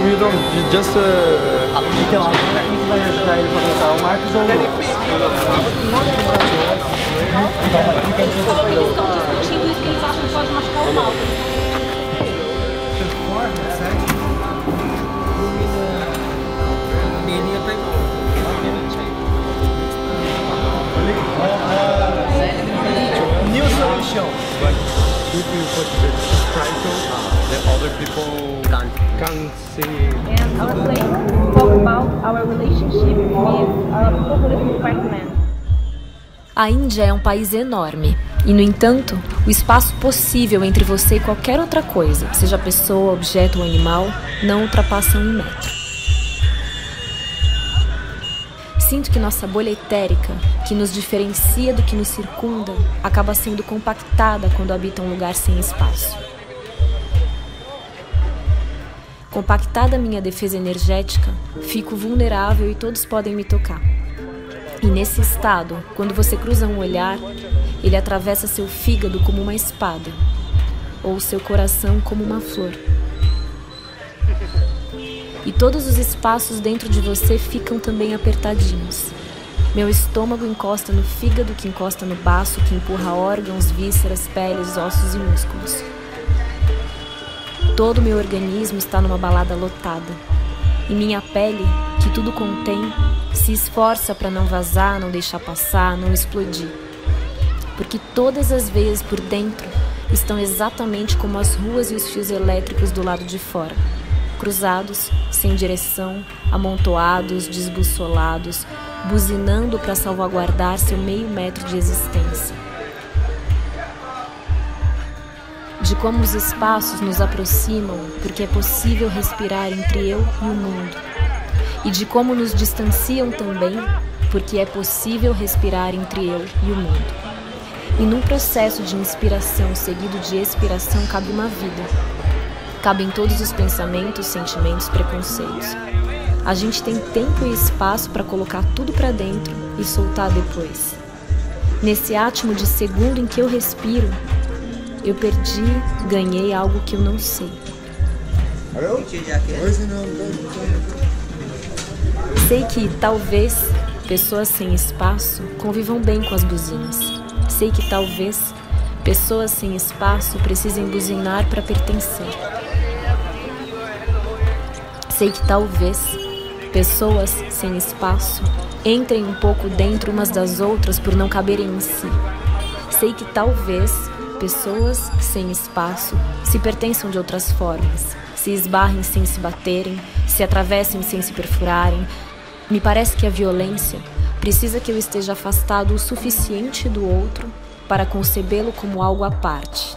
we don't just. Então, agora a gente vai ajudar ele pra colocar o Marcos ou o Lucas. Eles estão discutindo isso que eles acham que pode machucar o Paulo. New solution. But if you put the title, the other people can't see. And our play talk about our relationship with our public department. A Índia é um país enorme e, no entanto, o espaço possível entre você e qualquer outra coisa, seja pessoa, objeto ou animal, não ultrapassa 1 metro. Sinto que nossa bolha etérica, que nos diferencia do que nos circunda, acaba sendo compactada quando habita um lugar sem espaço. Compactada minha defesa energética, fico vulnerável e todos podem me tocar. E nesse estado, quando você cruza um olhar, ele atravessa seu fígado como uma espada, ou seu coração como uma flor. E todos os espaços dentro de você ficam também apertadinhos. Meu estômago encosta no fígado, que encosta no baço, que empurra órgãos, vísceras, peles, ossos e músculos. Todo meu organismo está numa balada lotada. E minha pele, que tudo contém, se esforça para não vazar, não deixar passar, não explodir. Porque todas as veias por dentro estão exatamente como as ruas e os fios elétricos do lado de fora. Cruzados, sem direção, amontoados, desbussolados, buzinando para salvaguardar seu meio metro de existência. De como os espaços nos aproximam porque é possível respirar entre eu e o mundo. E de como nos distanciam também porque é possível respirar entre eu e o mundo. E num processo de inspiração seguido de expiração cabe uma vida. Cabem todos os pensamentos, sentimentos, preconceitos. A gente tem tempo e espaço para colocar tudo para dentro e soltar depois. Nesse átimo de segundo em que eu respiro, eu perdi, ganhei algo que eu não sei. Sei que, talvez, pessoas sem espaço convivam bem com as buzinas. Sei que, talvez, pessoas sem espaço precisem buzinar para pertencer. Sei que, talvez, pessoas sem espaço entrem um pouco dentro umas das outras por não caberem em si. Sei que, talvez, pessoas sem espaço se pertençam de outras formas, se esbarrem sem se baterem, se atravessem sem se perfurarem. Me parece que a violência precisa que eu esteja afastado o suficiente do outro para concebê-lo como algo à parte.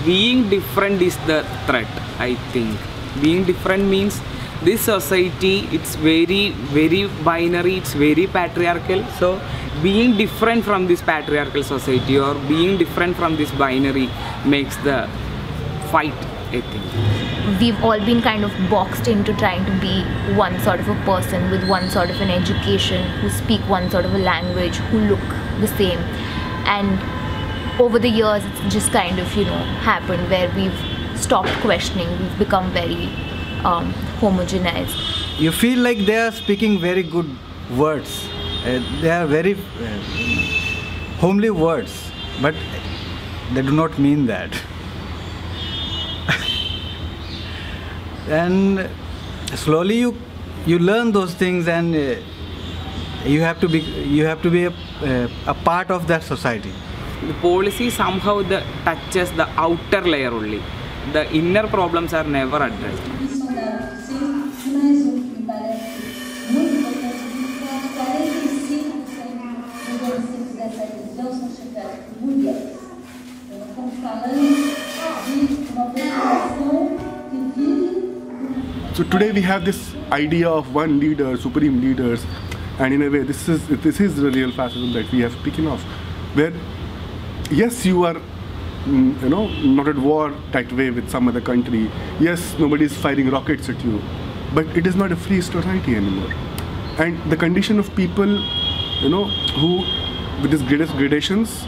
Being different is the threat, I think. Being different means this society, it's very binary, it's very patriarchal. So being different from this patriarchal society or being different from this binary makes the fight, I think. We've all been kind of boxed into trying to be one sort of a person with one sort of an education, who speak one sort of a language, who look the same. And over the years, it's just kind of, happened where we've stopped questioning. We've become very homogenized. You feel like they are speaking very good words. They are very homely words, but they do not mean that. And slowly you learn those things, and you have to be a part of that society. The policy somehow touches the outer layer only. The inner problems are never addressed. So today we have this idea of one leader, supreme leaders, and in a way this is the real fascism that we have speaking of, where yes, you are not at war that way with some other country. Yes, nobody is firing rockets at you, but it is not a free society anymore. And the condition of people, who with these gradations,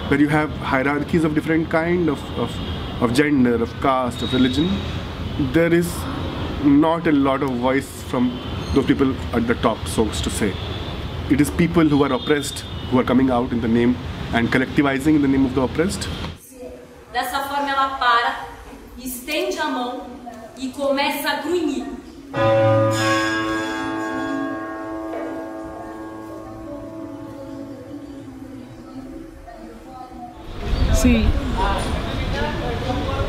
where you have hierarchies of different kind of gender, of caste, of religion, there is not a lot of voice from those people at the top, so to say. It is people who are oppressed who are coming out in the name and collectivizing in the name of the oppressed. Dessa forma ela para, estende a mão e começa a grunhir. See,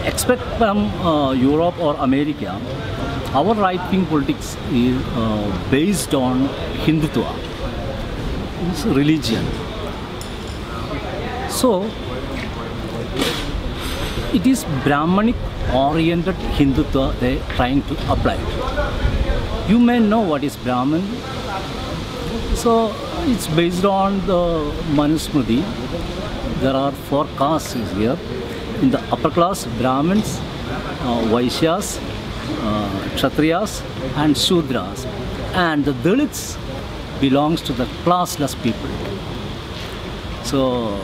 expect from Europe or America, our right-wing politics is based on Hindutva, it's religion. So, it is Brahmanic-oriented Hindutva they are trying to apply. You may know what is Brahman. So, it's based on the Manusmriti. There are 4 castes here. In the upper class, Brahmins, Vaishyas, Kshatriyas and Shudras. And the Dalits belongs to the classless people. So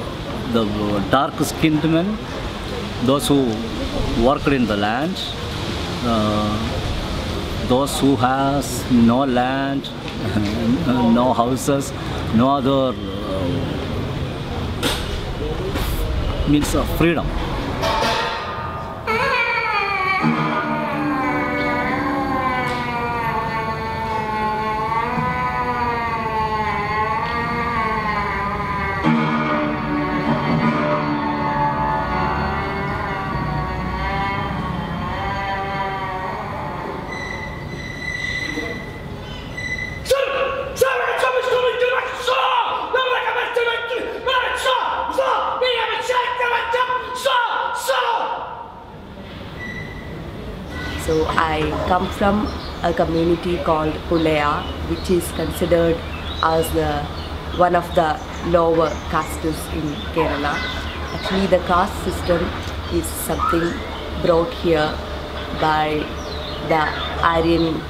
the dark-skinned men, those who worked in the land, those who has no land, no houses, no other means of freedom. So I come from a community called Pulaya, which is considered as one of the lower castes in Kerala. Actually, the caste system is something brought here by the Aryan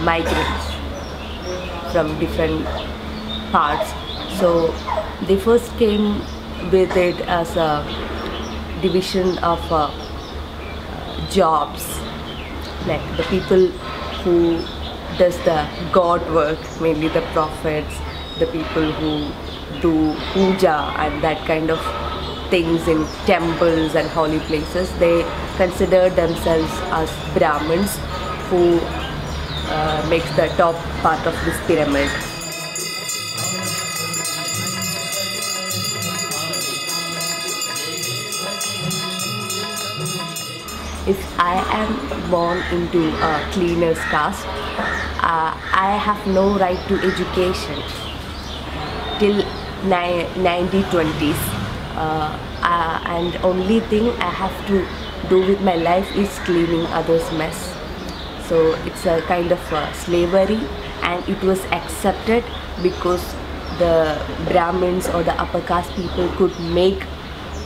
migrants from different parts. So they first came with it as a division of jobs, like the people who does the god work, mainly the prophets, the people who do puja and that kind of things in temples and holy places. They consider themselves as Brahmins, who makes the top part of this pyramid. If I am born into a cleaner's caste, I have no right to education till 1920s, and only thing I have to do with my life is cleaning others' mess. So it's a kind of slavery, and it was accepted because the Brahmins or the upper caste people could make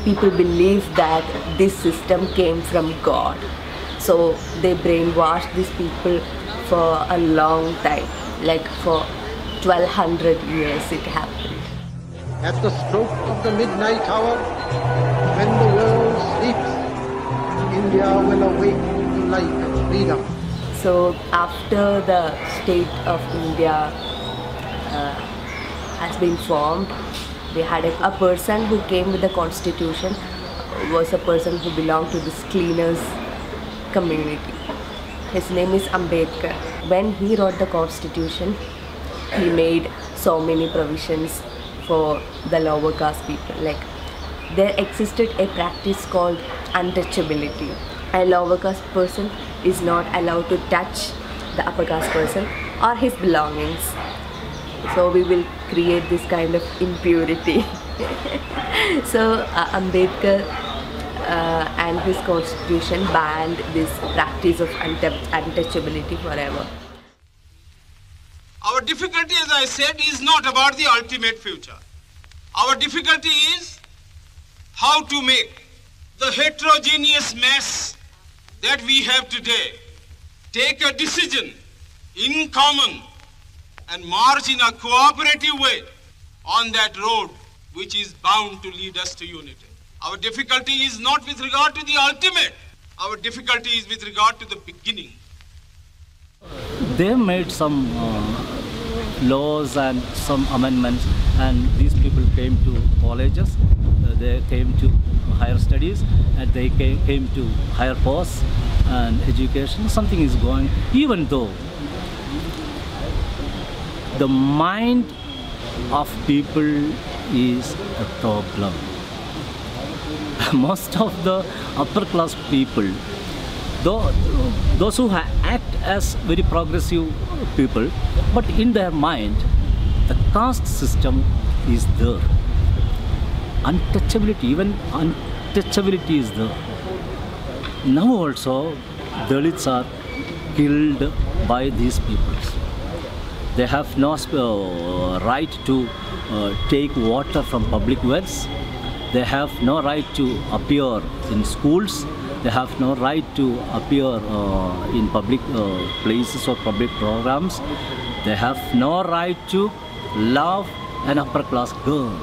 people believe that this system came from God. So they brainwashed these people for a long time, like for 1200 years it happened. At the stroke of the midnight hour, when the world sleeps, India will awake to life and freedom. So after the state of India has been formed, we had a person who came with the constitution, was a person who belonged to this cleaners community. His name is Ambedkar. When he wrote the constitution, he made so many provisions for the lower caste people. Like, there existed a practice called untouchability. A lower caste person is not allowed to touch the upper caste person or his belongings. So we will create this kind of impurity. So Ambedkar and his constitution banned this practice of untouchability forever. Our difficulty, as I said, is not about the ultimate future. Our difficulty is how to make the heterogeneous mess that we have today take a decision in common and march in a cooperative way on that road which is bound to lead us to unity. Our difficulty is not with regard to the ultimate. Our difficulty is with regard to the beginning. They made some laws and some amendments, and these people came to colleges, they came to higher studies, and they came to higher posts and education. Something is going, even though the mind of people is a problem. Most of the upper class people, those who act as very progressive people, but in their mind, the caste system is there. Untouchability, even untouchability is there. Now also, Dalits are killed by these peoples. They have no right to take water from public wells. They have no right to appear in schools. They have no right to appear in public places or public programs. They have no right to love an upper class girl.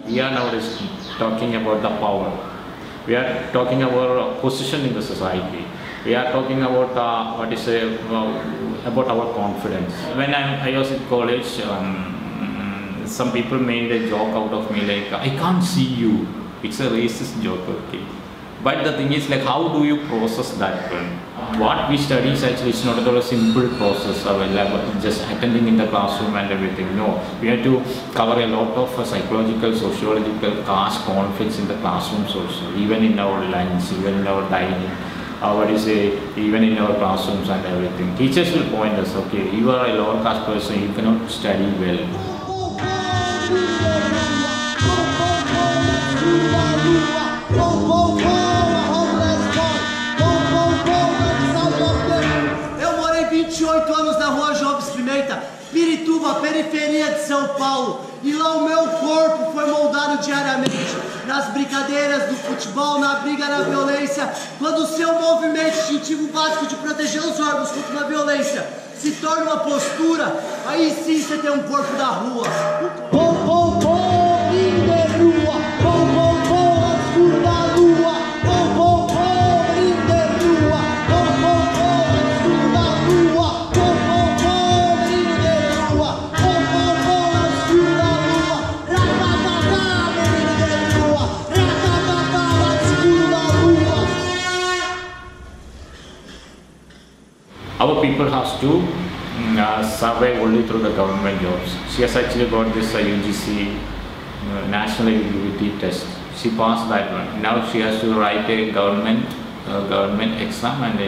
We are nowadays talking about the power. We are talking about position in the society. We are talking about about our confidence. When I was in college, some people made a joke out of me like, I can't see you. It's a racist joke, okay? But the thing is, like, how do you process that one? What we study is actually, it's not at all a simple process of just attending in the classroom and everything. No, we have to cover a lot of psychological, sociological, caste conflicts in the classrooms also, even in our lunch, even in our dining, even in our classrooms and everything. Teachers will point us, okay, you are a lower caste person, you cannot study well. Eu morei 28 anos na rua João Pimenta, Pirituba, periferia de São Paulo. E lá o meu corpo foi moldado diariamente. Nas brincadeiras do futebol, na briga, na violência. Quando o seu movimento instintivo básico de proteger os órgãos contra uma violência se torna uma postura, aí sim você tem um corpo da rua. Our people has to survive only through the government jobs. She has actually got this UGC National Eligibility Test. She passed that one. Now she has to write a government exam, and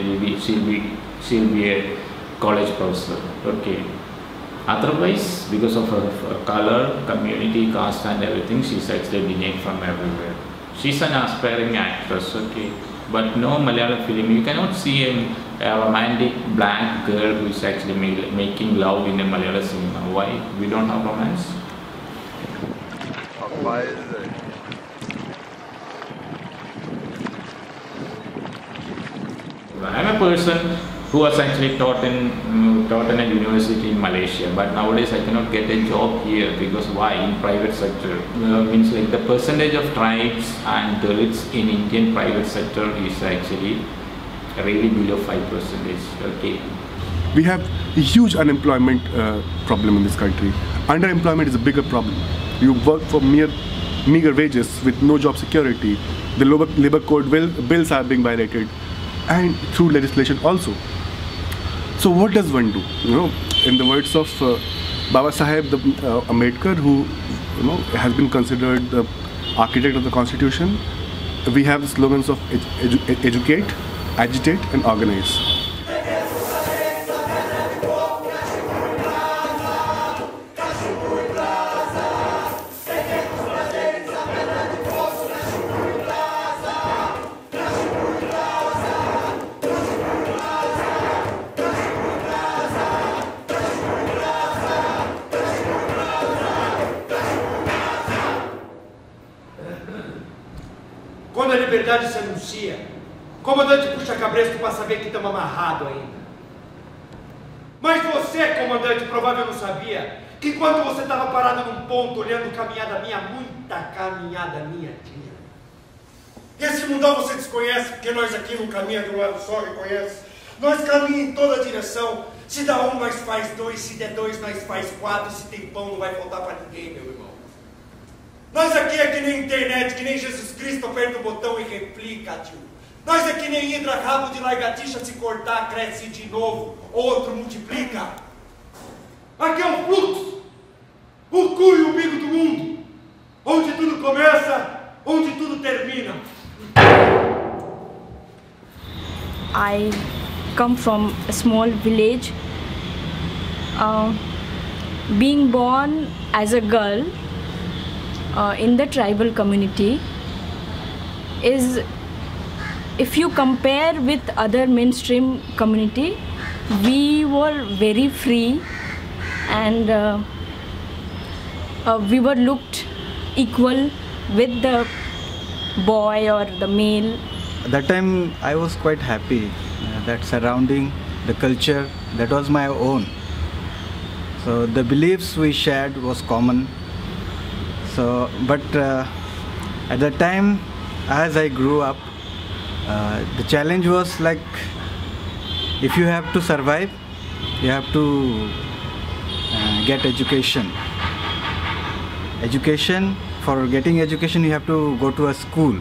she'll be a college professor. Okay. Otherwise, because of her color, community, caste, and everything, she's actually denied from everywhere. She's an aspiring actress. Okay. But no Malayalam film, you cannot see a romantic black girl who is actually making love in a Malayalam cinema. Why? We don't have romance? I'm a person who was actually taught in a university in Malaysia, but nowadays I cannot get a job here because why? In private sector. Means like the percentage of tribes and Dalits in Indian private sector is actually really below 5%. Okay. We have a huge unemployment problem in this country. Underemployment is a bigger problem. You work for meager wages with no job security. The labor code bills are being violated, and through legislation also. So what does one do? In the words of Baba Saheb Ambedkar, who has been considered the architect of the Constitution, we have the slogans of educate, agitate, and organize. Quando a liberdade se anuncia, o comandante puxa cabresto para saber que estamos amarrados ainda. Mas você, comandante, provavelmente não sabia que enquanto você estava parado num ponto olhando caminhada minha, muita caminhada minha tinha. Esse mundão você desconhece, porque nós aqui no caminho de um lado só reconhece. Nós caminhamos em toda direção. Se dá um, nós faz dois. Se der dois, nós faz quatro. Se tem pão, não vai faltar para ninguém, meu irmão. Nós aqui é que nem internet, que nem Jesus Cristo aperta o botão e replica, tio. Nós é que nem hidra, rabo de lagartixa, se cortar, cresce de novo, outro multiplica. Aqui é um fluxo, o cu e o umbigo do mundo, onde tudo começa, onde tudo termina. I come from a small village. Being born as a girl in the tribal community is, if you compare with other mainstream community, we were very free and we were looked equal with the boy or the male. At that time I was quite happy that surrounding the culture that was my own. So the beliefs we shared was common. So, but at that time, as I grew up, the challenge was like, if you have to survive, you have to get education. For getting education, you have to go to a school.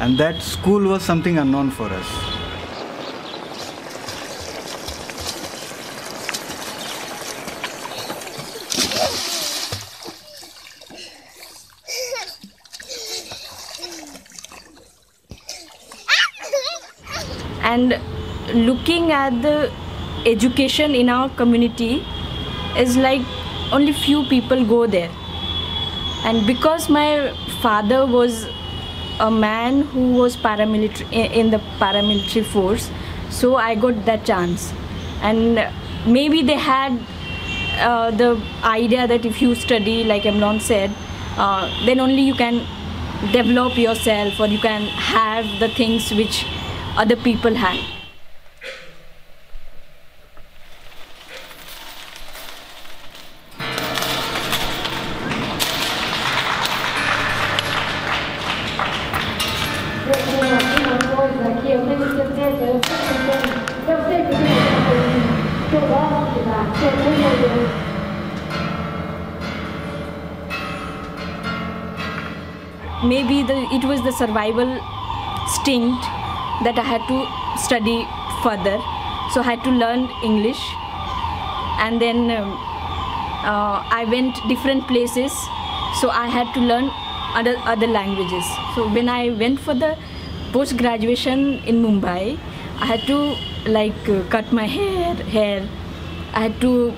And that school was something unknown for us. And looking at the education in our community is like only few people go there. And because my father was a man who was in the paramilitary force, so I got that chance. And maybe they had the idea that if you study, like Emlon said, then only you can develop yourself, or you can have the things which other people had. Maybe it was the survival instinct that I had to study further. So I had to learn English, and then I went different places, so I had to learn other languages. So when I went for the post-graduation in Mumbai, I had to cut my hair. I had to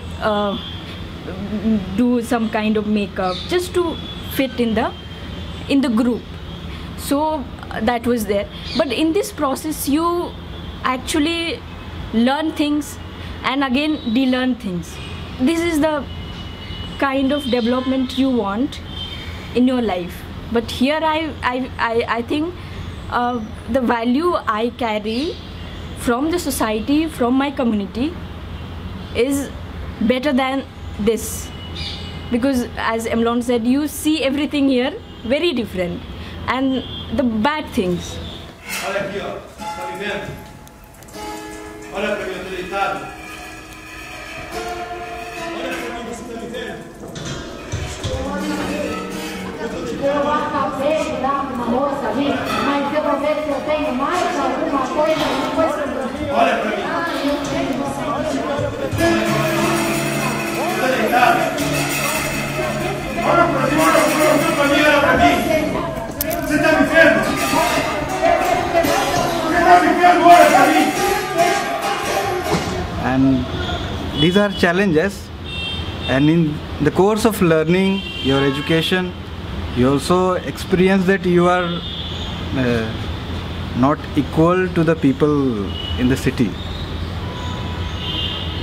do some kind of makeup just to fit in the group. So that was there. But in this process, you actually learn things and again de-learn things. This is the kind of development you want in your life. But here I think the value I carry from the society, from my community, is better than this. Because as Emlon said, you see everything here very different. And the bad things. Olha aqui, ó. Tá me vendo? Olha pra mim, eu tô deitado. Olha pra mim, você tá me vendo? Eu acabei de dar uma moça ali, mas eu vou ver se eu tenho mais alguma coisa depois que eu... Olha pra mim. Tá deitado? Olha pra mim, olha pra mim. Você tá me vendo? Você tá me vendo? Olha pra mim. And these are challenges, and in the course of learning your education, you also experience that you are not equal to the people in the city,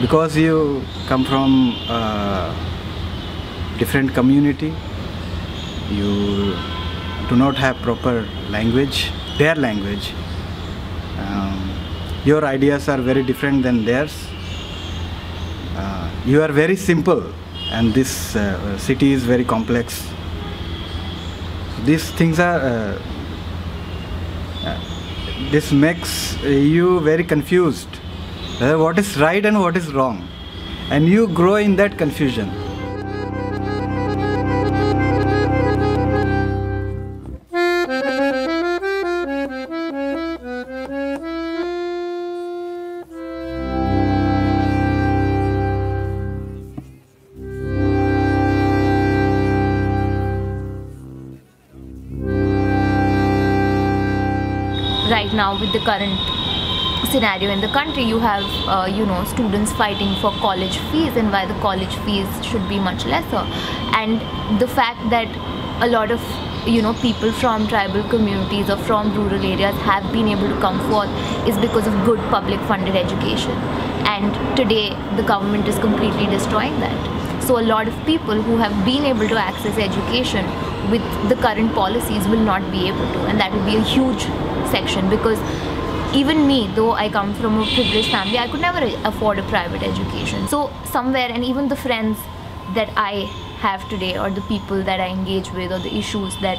because you come from a different community. You do not have proper language, their language. Your ideas are very different than theirs. You are very simple, and this city is very complex. These things are, this makes you very confused. What is right and what is wrong, and you grow in that confusion. Right now, with the current scenario in the country, you have students fighting for college fees, and why the college fees should be much lesser. And the fact that a lot of people from tribal communities or from rural areas have been able to come forth is because of good public funded education. And today the government is completely destroying that. So a lot of people who have been able to access education with the current policies will not be able to, and that will be a huge section, because even me, though I come from a privileged family, I could never afford a private education. So somewhere, and even the friends that I have today, or the people that I engage with, or the issues that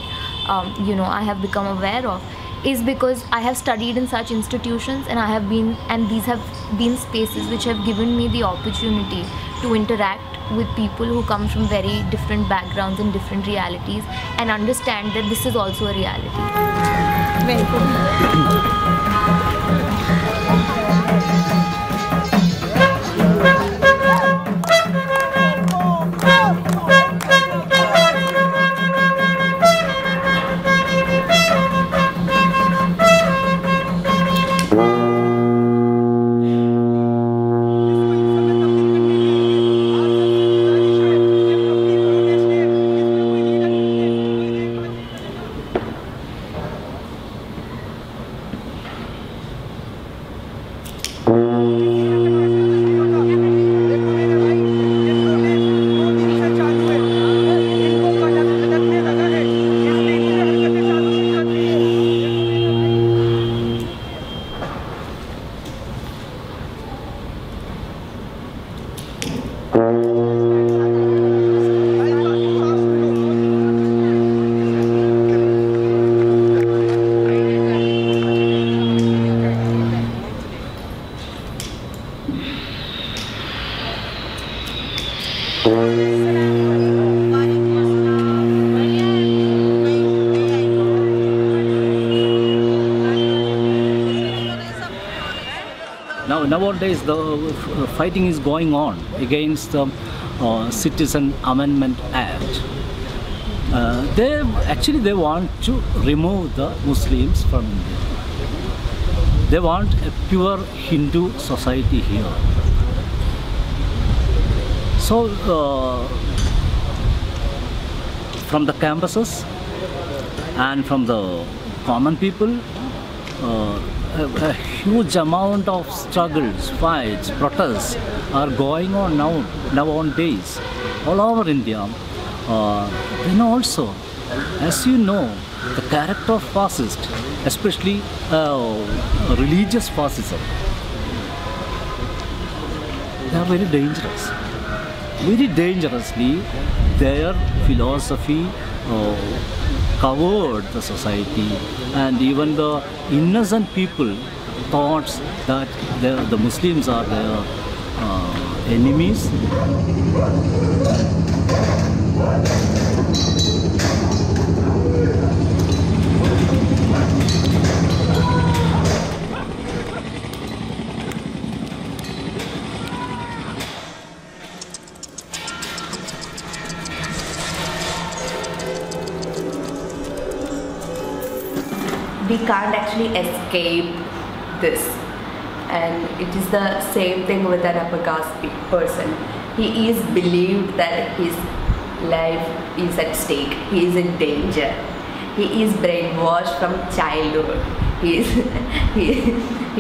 I have become aware of, is because I have studied in such institutions, and these have been spaces which have given me the opportunity to interact with people who come from very different backgrounds and different realities, and understand that this is also a reality. Very good. Nowadays, the fighting is going on against the Citizen Amendment Act. They want to remove the Muslims from India. They want a pure Hindu society here. So from the campuses and from the common people, a huge amount of struggles, fights, protests are going on nowadays all over India. Then also, as you know, the character of fascist, especially religious fascism, they are very dangerous. Very dangerously, their philosophy covered the society, and even the innocent people thought that the Muslims are their enemies. We can't actually escape this, and it is the same thing with an upper caste person. He is believed that his life is at stake, he is in danger, he is brainwashed from childhood, he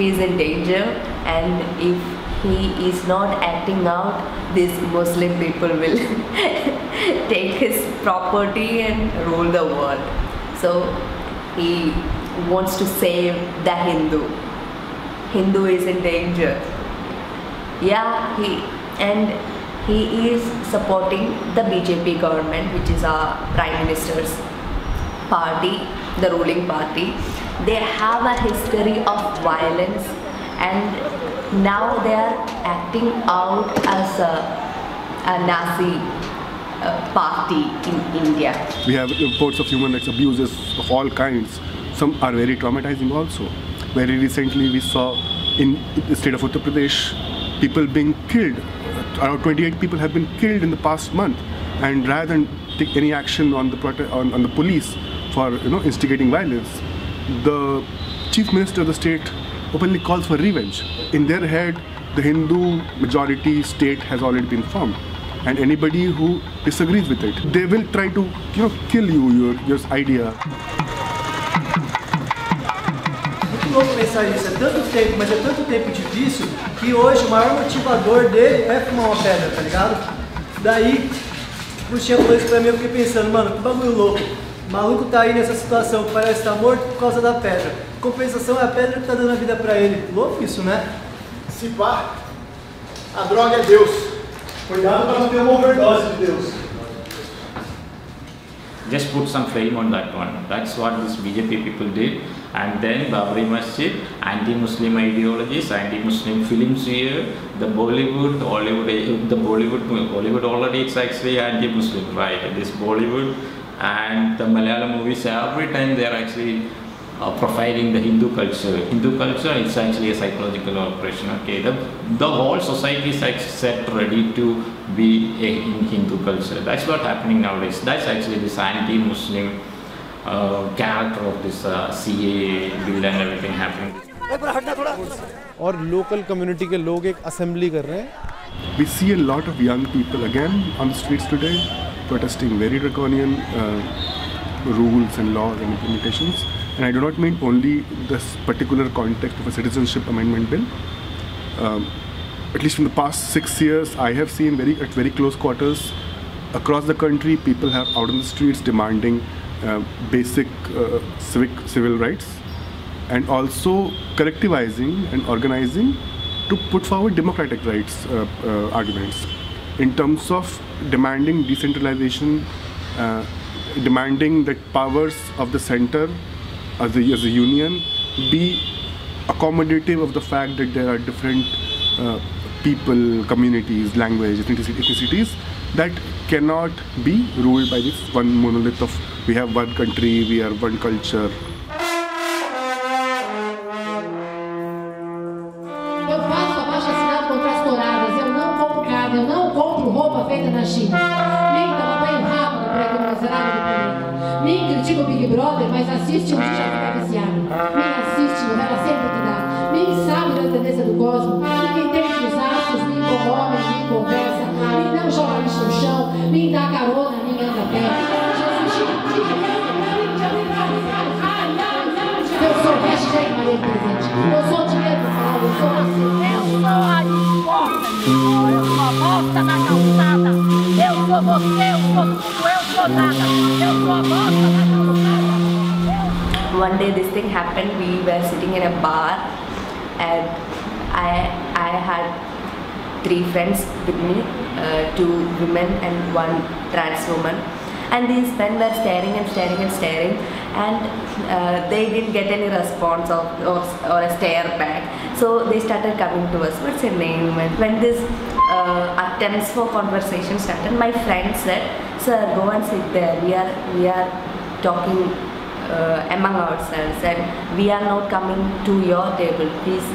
is in danger, and if he is not acting out, these Muslim people will take his property and rule the world. So he wants to save the Hindu. Hindu is in danger. Yeah, he is supporting the BJP government, which is our Prime Minister's party, the ruling party. They have a history of violence, and now they are acting out as a Nazi party in India. We have reports of human rights abuses of all kinds. Some are very traumatizing also. Very recently we saw in the state of Uttar Pradesh people being killed. Around 28 people have been killed in the past month, and rather than take any action on the police for instigating violence, the chief minister of the state openly calls for revenge. In their head, the Hindu majority state has already been formed, and anybody who disagrees with it, they will try to kill you, your idea. Muito louco pensar nisso, é tanto tempo, mas é tanto tempo difícil que hoje o maior motivador dele é fumar uma pedra, tá ligado? Daí, o Luciano falou isso pra mim, eu fiquei pensando, mano, que bagulho louco. O maluco tá aí nessa situação que parece estar morto por causa da pedra. A compensação é a pedra que tá dando a vida pra ele. Louco isso, né? Se pá, a droga é Deus. Cuidado pra não ter uma overdose de Deus. Just put some flame on that one. That's what this BJP people did. And then Babri Masjid, anti-Muslim ideologies, anti-Muslim films here, the Bollywood already it's actually anti-Muslim, right? This Bollywood and the Malayalam movies, every time they are actually profiling the Hindu culture. Hindu culture, it's actually a psychological operation, okay? The whole society is set ready to be in Hindu culture. That's what's happening nowadays. That's actually this anti-Muslim character of this CAA bill and everything happening. और local community के लोग एक assembly कर रहे हैं. We see a lot of young people again on the streets today protesting very draconian rules and laws and implementations. And I do not mean only this particular context of a citizenship amendment bill. At least in the past 6 years, I have seen at very close quarters across the country, people have out on the streets demanding basic civil rights, and also collectivizing and organizing to put forward democratic rights arguments in terms of demanding decentralization, demanding that powers of the center as a union be accommodative of the fact that there are different people, communities, languages, ethnicities that cannot be ruled by this one monolith of we have one country, we are one culture. Eu faço abaixo-assinado contra as touradas, eu não compro carne, eu não compro roupa feita na China. Nem também banho rápido para economizar de Nem critica o Big Brother, mas assiste o Xuxa ficar viciado. Nem assiste novela sempre que dá. Nem sabe da tendência do cosmos. Nem entende os astros, nem corrome, nem conversa. Nem dá um joga lixo no chão. Nem dá carona, nem anda a pé. Eu sou o hashtag Maria Presente. Eu sou o dinheiro do Paulo. Eu sou você. Eu sou a hipócrita. Eu sou a bosta na calçada. Eu sou você, eu sou tudo, eu sou nada. Eu sou a bosta na calçada. One day this thing happened. We were sitting in a bar and I had 3 friends with me, 2 women and 1 trans woman. And these men were staring and staring and staring, and they didn't get any response or a stare back. So they started coming to us. What's your name? And when this attempts for conversation started, my friend said, "Sir, go and sit there. We are talking among ourselves, and we are not coming to your table. Please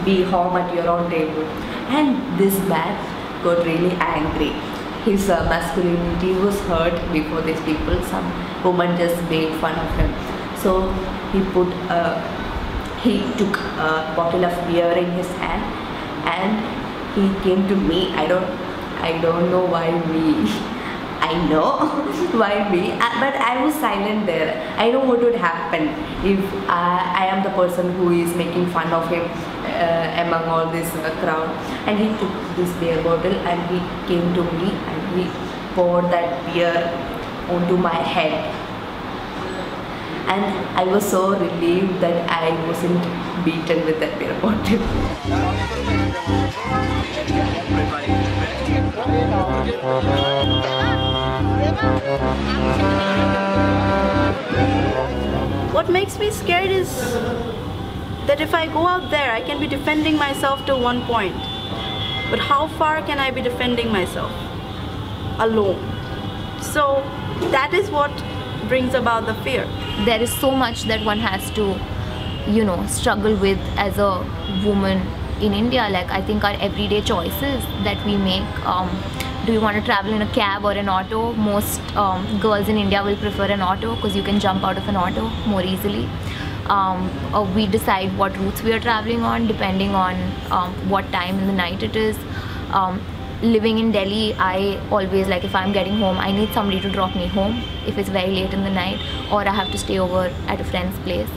be home at your own table." And this man got really angry. His masculinity was hurt before these people. Some woman just made fun of him. So he took a bottle of beer in his hand and he came to me. I don't know why me. I know why me, but I was silent there. I know what would happen if I am the person who is making fun of him among all this crowd. And he took this beer bottle and he came to me and he poured that beer onto my head. And I was so relieved that I wasn't beaten with that beer bottle. What makes me scared is that if I go out there, I can be defending myself to one point. But how far can I be defending myself? Alone. So that is what brings about the fear. There is so much that one has to, struggle with as a woman in India. Like, I think our everyday choices that we make. Do you want to travel in a cab or an auto? Most girls in India will prefer an auto because you can jump out of an auto more easily. Or we decide what routes we are traveling on depending on what time in the night it is. Living in Delhi, I always, like, if I'm getting home, I need somebody to drop me home if it's very late in the night, or I have to stay over at a friend's place.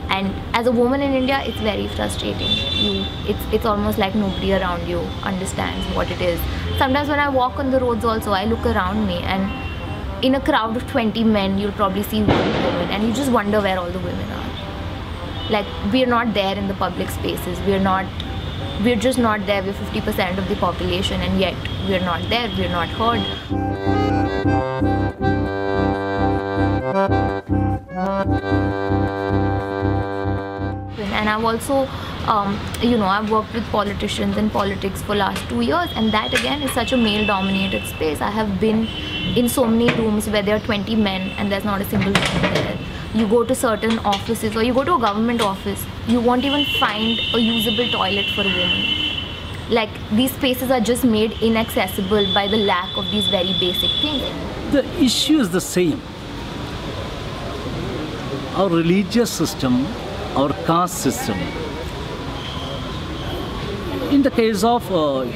And as a woman in India, it's very frustrating. It's almost like nobody around you understands what it is. Sometimes when I walk on the roads also, I look around me, and in a crowd of 20 men, you'll probably see 1 woman, and you just wonder where all the women are. Like, we're not there in the public spaces. We're just not there. We're 50% of the population, and yet we're not there. We're not heard. And I've also, I've worked with politicians and politics for last 2 years, and that again is such a male-dominated space. I have been in so many rooms where there are 20 men and there's not a single woman there. You go to certain offices, or you go to a government office, you won't even find a usable toilet for a woman. Like, these spaces are just made inaccessible by the lack of these very basic things. The issue is the same. Our religious system, our caste system. In the case of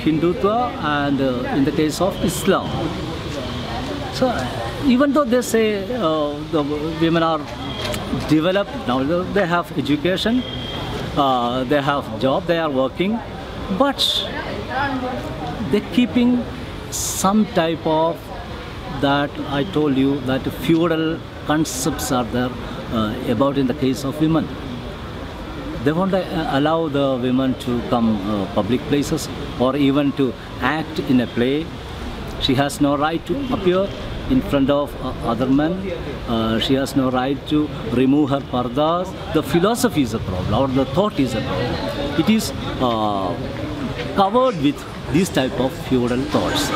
Hindutva and in the case of Islam. So even though they say the women are developed now, they have education, they have job, they are working, but they're keeping some type of that I told you that feudal concepts are there about in the case of women. They won't allow the women to come public places or even to act in a play. She has no right to appear in front of other men. She has no right to remove her pardas. The philosophy is a problem, or the thought is a problem. It is covered with these type of feudal thoughts.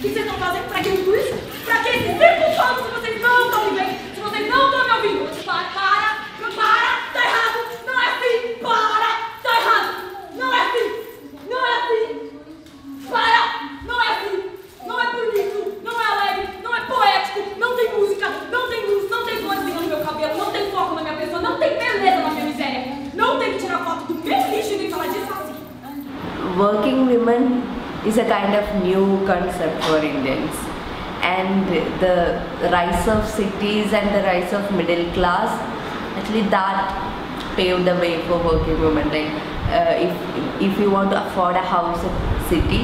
O que vocês estão fazendo? Pra que tudo isso? Pra que esse tempo todo se vocês não estão me vendo? Se vocês não estão me ouvindo? Para! Tá errado! Não é assim! Para! Tá errado! working women is a kind of new concept for Indians, and the rise of cities and the rise of middle class, actually that paved the way for working women. Like if you want to afford a house in city,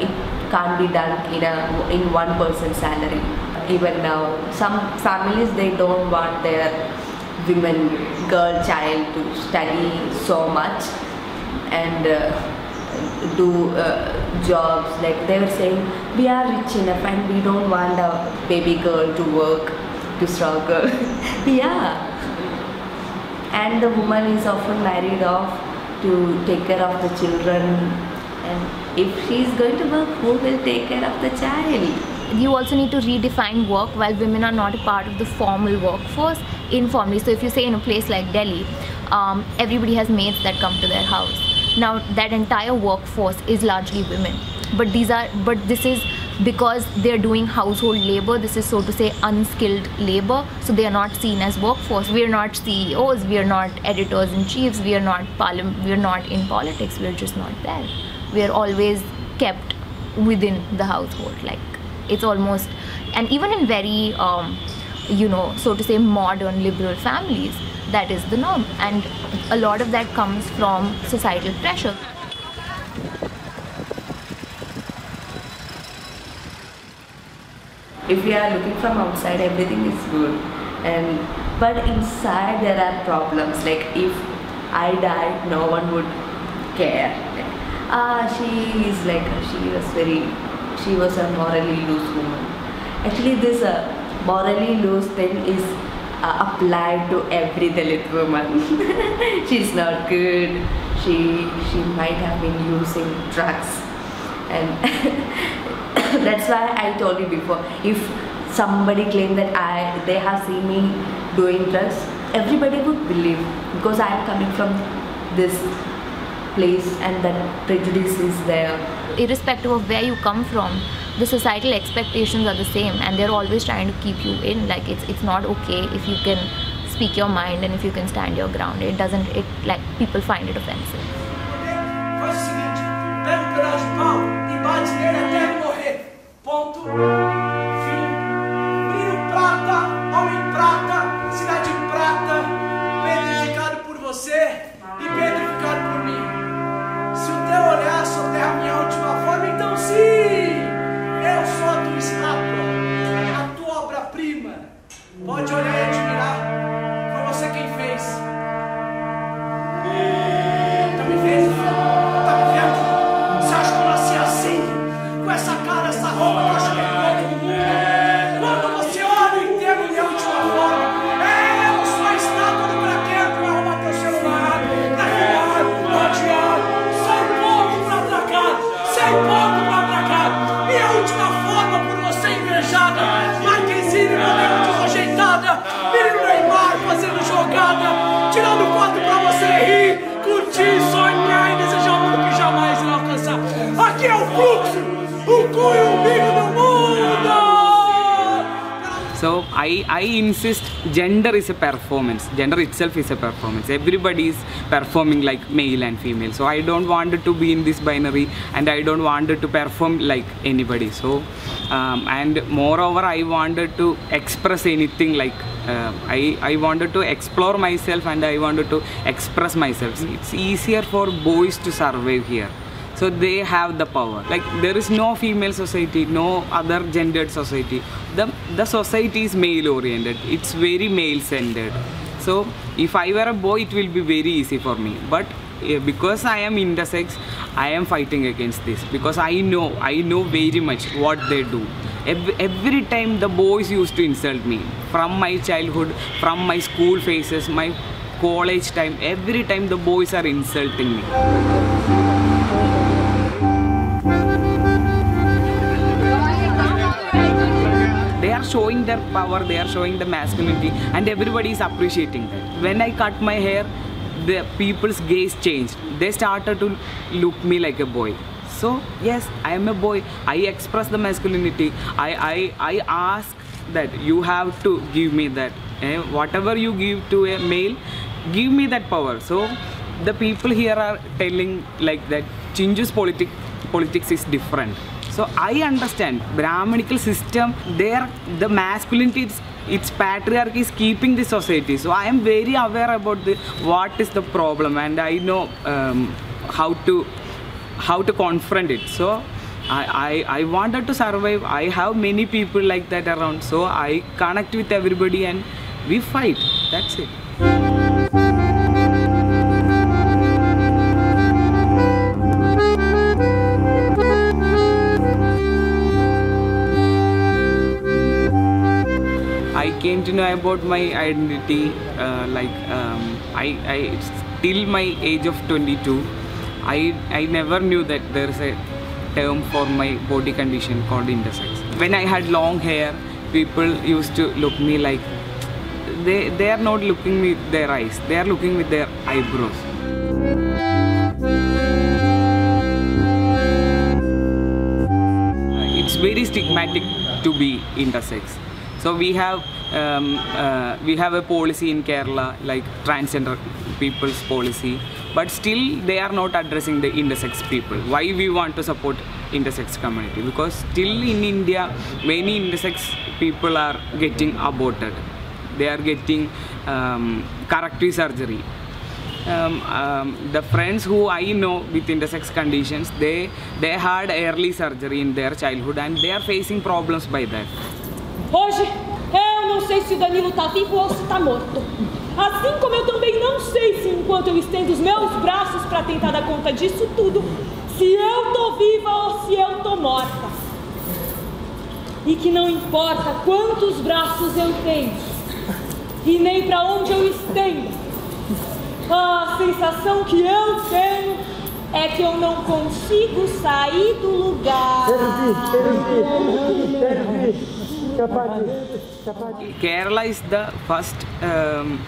it can't be done in one person's salary. Even now, some families, they don't want their girl child to study so much and do jobs. Like they were saying, we are rich enough and we don't want a baby girl to work, to struggle. Yeah. And the woman is often married off to take care of the children, and if she is going to work, who will take care of the child? You also need to redefine work. While women are not a part of the formal workforce, informally. So if you say in a place like Delhi, everybody has maids that come to their house. Now that entire workforce is largely women, but this is because they're doing household labor. This is, so to say, unskilled labor, so they are not seen as workforce. We are not CEOs, we are not editors-in-chiefs, we are not in politics, we are just not there. We are always kept within the household. Like it's almost, and even in very so to say, modern liberal families, that is the norm, and a lot of that comes from societal pressure. If we are looking from outside, everything is good, but inside there are problems. Like if I died, no one would care. Like, she was a morally loose woman. Actually, this morally loose thing is applied to every Dalit woman. She's not good. She might have been using drugs, and that's why I told you before. If somebody claimed that they have seen me doing drugs, everybody would believe, because I am coming from this place and that prejudice is there. Irrespective of where you come from, the societal expectations are the same, and they're always trying to keep you in. Like it's not okay if you can speak your mind and if you can stand your ground. Like people find it offensive. Faz o seguinte, pega um pedaço de pau e bate nele até ele morrer. Ponto. Fim. Brilho prata, homem prata, cidade prata, petrificado por você e petrificado por mim. Se o teu olhar soterra a minha última forma, então sim, eu sou a tua estátua, a tua obra-prima. Pode olhar e admirar, foi você quem fez. Tá me vendo? Tá me vendo? Você acha que eu nasci assim? Com essa cara, essa roupa que eu joguei todo mundo? Quando você olha e entende minha última forma, eu sou a estátua do craqueiro que vai roubar teu celular, traficado, rodeado, sem pouco pra atracar, sem pouco pra atracar. Minha última forma por você invejada, Marquezine, modelo de rejeitada, menino Neymar fazendo jogada, tirando foto pra você rir, curtir, sonhar e desejar um mundo que jamais irá alcançar. Aqui é o fluxo, o cu e o umbigo do mundo! So I insist gender is a performance. Gender itself is a performance. Everybody is performing like male and female. So I don't want it to be in this binary, and I don't want it to perform like anybody. So and moreover, I wanted to express anything like I wanted to explore myself, and I wanted to express myself. It's easier for boys to survive here. So they have the power. Like there is no female society, no other gendered society. The society is male oriented. It's very male centered. So if I were a boy, it will be very easy for me. But because I am intersex, I am fighting against this, because I know very much what they do. Every time the boys used to insult me, from my childhood, from my school phases, my college time, every time the boys are insulting me. They are showing their power, they are showing the masculinity, and everybody is appreciating that. When I cut my hair, the people's gaze changed. They started to look me like a boy. So yes, I am a boy. I express the masculinity. I ask that you have to give me that. Whatever you give to a male, give me that power. So the people here are telling like that Chinju's politics is different. So I understand Brahmanical system, there the masculinity, its patriarchy is keeping the society. So I am very aware about what is the problem, and I know how to confront it. So I wanted to survive. I have many people like that around, so I connect with everybody and we fight. That's it. I came to know about my identity till my age of 22. I never knew that there is a term for my body condition called intersex. When I had long hair, people used to look me like they are not looking with their eyes, they are looking with their eyebrows. It's very stigmatic to be intersex. So we have a policy in Kerala like transgender people's policy, but still they are not addressing the intersex people. Why we want to support intersex community? Because still in India many intersex people are getting aborted. They are getting corrective surgery. The friends who I know with intersex conditions, they had early surgery in their childhood and they are facing problems by that. Hoje, eu não sei se o Danilo tá vivo ou se tá morto. Assim como eu também não sei se enquanto eu estendo os meus braços para tentar dar conta disso tudo, se eu tô viva ou se eu tô morta. E que não importa quantos braços eu tenho e nem para onde eu estendo, a sensação que eu tenho é que eu não consigo sair do lugar. Kerala is the first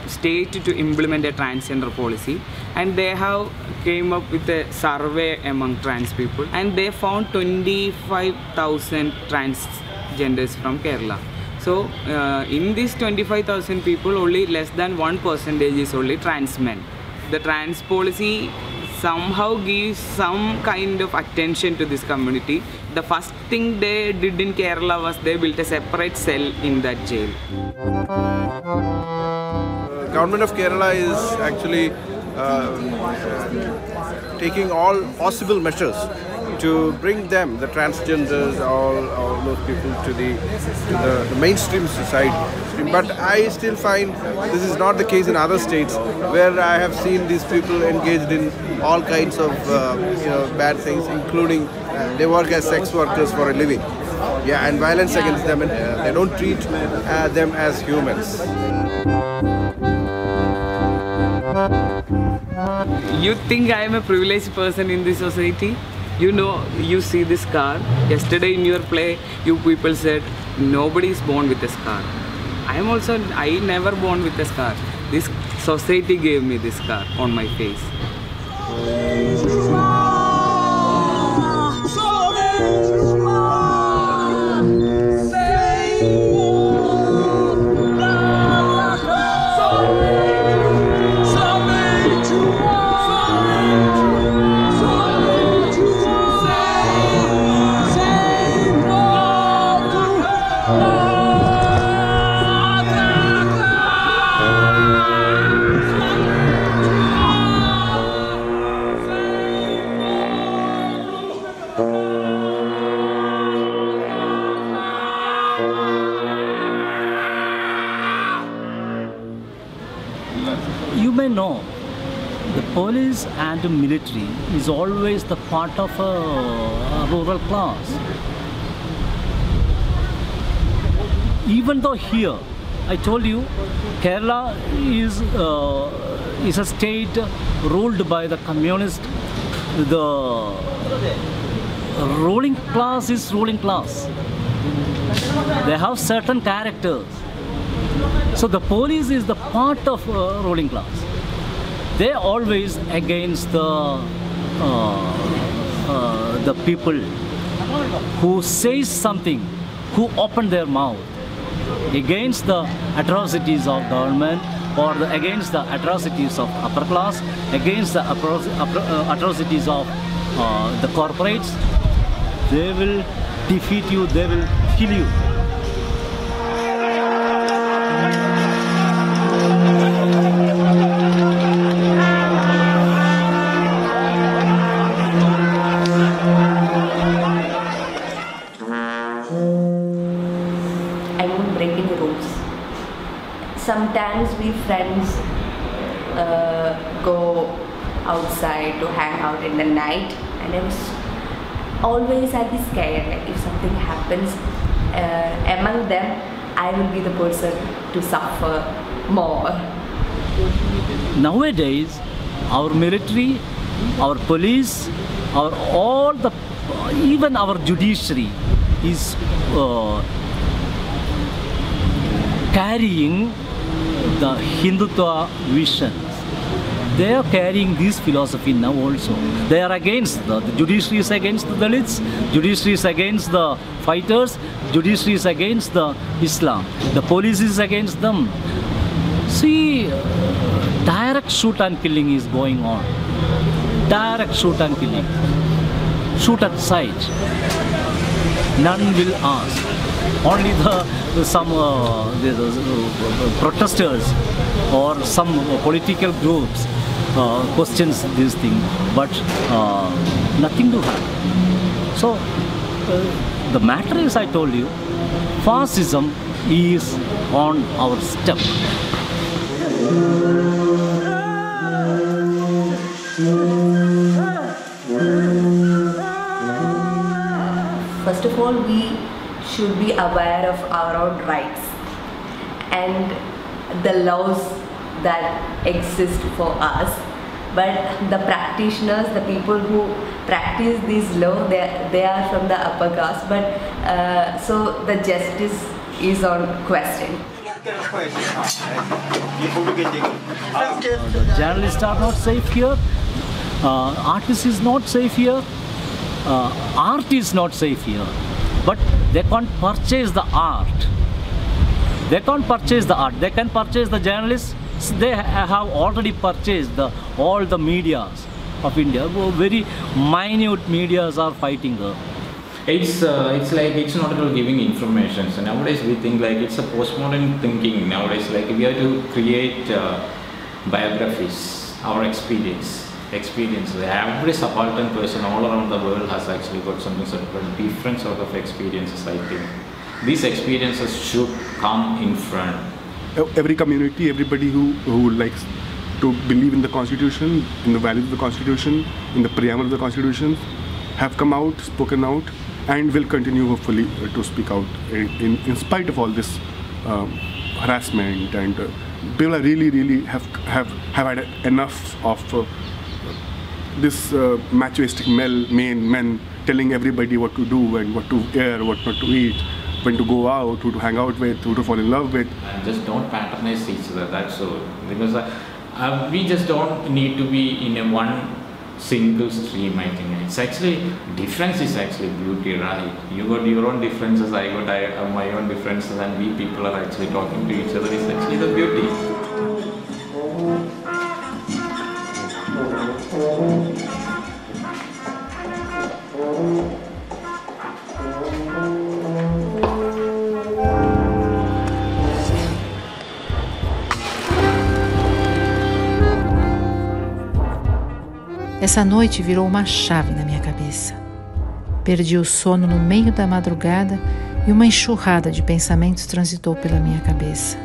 state to implement a transgender policy, and they have came up with a survey among trans people, and they found 25,000 transgenders from Kerala. So in these 25,000 people, only less than 1% is only trans men. The trans policy somehow gives some kind of attention to this community. The first thing they did in Kerala was they built a separate cell in that jail. Government of Kerala is actually taking all possible measures to bring them, the transgenders, all those people to the mainstream society. But I still find this is not the case in other states, where I have seen these people engaged in all kinds of bad things, including they work as sex workers for a living. Yeah, and violence against them, and they don't treat them as humans. You think I am a privileged person in this society? You know, you see this car. Yesterday in your play, you people said nobody is born with a scar. I never born with a scar. This society gave me this scar on my face. You may know, the police and the military is always the part of a rural class. Even though here, I told you, Kerala is a state ruled by the communist. The ruling class is ruling class. They have certain characters. So the police is the part of ruling class. They are always against the people who say something, who open their mouth against the atrocities of government, or against the atrocities of upper class, against the atrocities of the corporates, they will defeat you, they will kill you. I won't break any rules. Sometimes we friends go outside to hang out in the night, and I was always I'll be scared, like if something happens among them, I will be the person to suffer more. Nowadays, our military, our police, even our judiciary is carrying the Hindutva vision. They are carrying this philosophy now also. They are against the judiciary is against the Dalits, judiciary is against the fighters, judiciary is against the Islam. The police is against them. See, direct shoot and killing is going on. Direct shoot and killing. Shoot at sight. None will ask. Only some protesters or some political groups questions this thing, but nothing to happen. So the matter is, I told you, fascism is on our step. First of all, we should be aware of our own rights and the laws that exist for us. But the practitioners, the people who practice these laws, they are from the upper caste. But so the justice is on question. The journalists are not safe here. Artists is not safe here. Art is not safe here. But they can't purchase the art. They can't purchase the art. They can purchase the journalists. They have already purchased all the medias of India. Very minute medias are fighting her. It's like it's not about giving information. So nowadays we think like it's a postmodern thinking. Nowadays, like we have to create biographies, our experience. Every subaltern person all around the world has actually got something sort of different sort of experiences. I think these experiences should come in front. Every community, everybody who likes to believe in the Constitution, in the values of the Constitution, in the preamble of the Constitution, have come out, spoken out, and will continue hopefully to speak out in spite of all this harassment, and people are really have had enough of this machoistic men telling everybody what to do and what to wear, what not to eat, when to go out, who to hang out with, who to fall in love with. And just don't patronize each other, that's all. Because we just don't need to be in a one single stream, I think. It's actually, difference is actually beauty, right? You got your own differences, I got my own differences, and we people are actually talking to each other. It's actually the beauty. Essa noite virou uma chave na minha cabeça. Perdi o sono no meio da madrugada e uma enxurrada de pensamentos transitou pela minha cabeça.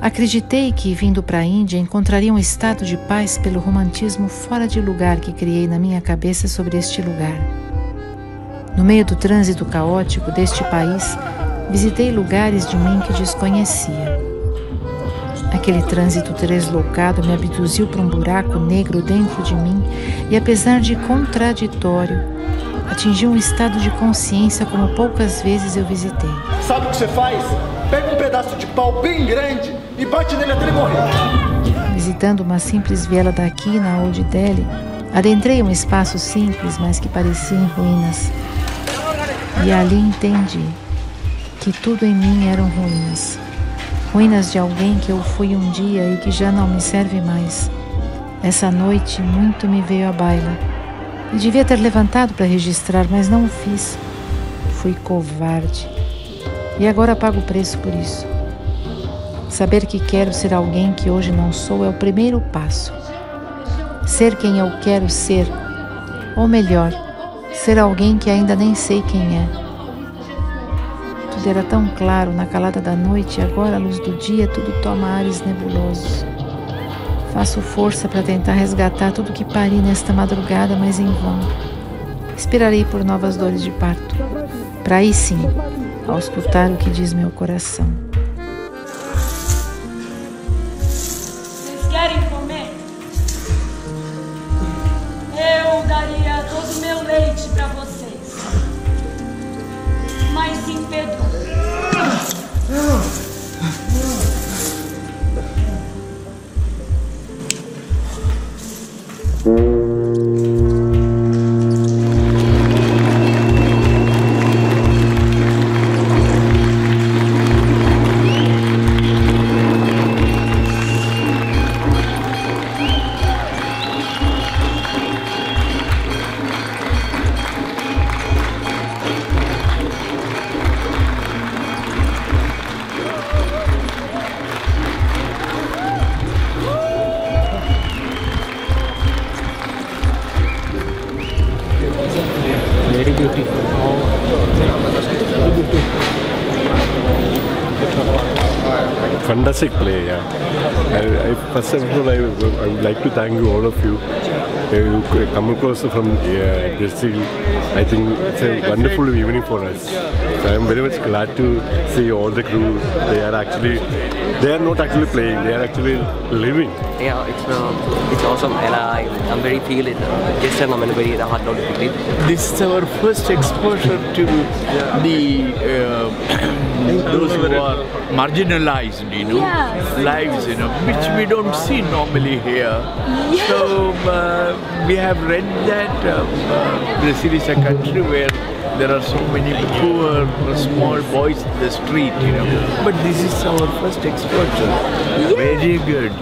Acreditei que, vindo para a Índia, encontraria um estado de paz pelo romantismo fora de lugar que criei na minha cabeça sobre este lugar. No meio do trânsito caótico deste país, visitei lugares de mim que desconhecia. Aquele trânsito deslocado me abduziu para um buraco negro dentro de mim e, apesar de contraditório, atingiu um estado de consciência como poucas vezes eu visitei. Sabe o que você faz? Pega um pedaço de pau bem grande e bate nele até ele morrer. Visitando uma simples viela daqui na Old Delhi, adentrei um espaço simples, mas que parecia em ruínas. E ali entendi que tudo em mim eram ruínas. Ruínas de alguém que eu fui um dia e que já não me serve mais. Essa noite muito me veio à baila. E devia ter levantado para registrar, mas não o fiz. Fui covarde. E agora pago o preço por isso. Saber que quero ser alguém que hoje não sou é o primeiro passo. Ser quem eu quero ser, ou melhor, ser alguém que ainda nem sei quem é. Tudo era tão claro na calada da noite e agora, à luz do dia, tudo toma ares nebulosos. Faço força para tentar resgatar tudo que pari nesta madrugada, mas em vão. Esperarei por novas dores de parto, para aí sim, auscultar o que diz meu coração. Vocês querem comer? Eu daria todo o meu leite para vocês. Mas sim, Pedro. Very beautiful. Fantastic play, yeah. First of all, I would like to thank you, all of you. You come across from Brazil. I think it's a wonderful evening for us. So I am very much glad to see all the crew. They are not actually playing. They are actually living. Yeah, it's awesome, and I'm very feeling just I'm very hard to believe. This is our first exposure to the those who are marginalized, lives, which we don't see normally here. So we have read that Brazil is a country where there are so many poor, small boys in the street, But this is our first exposure. Very good.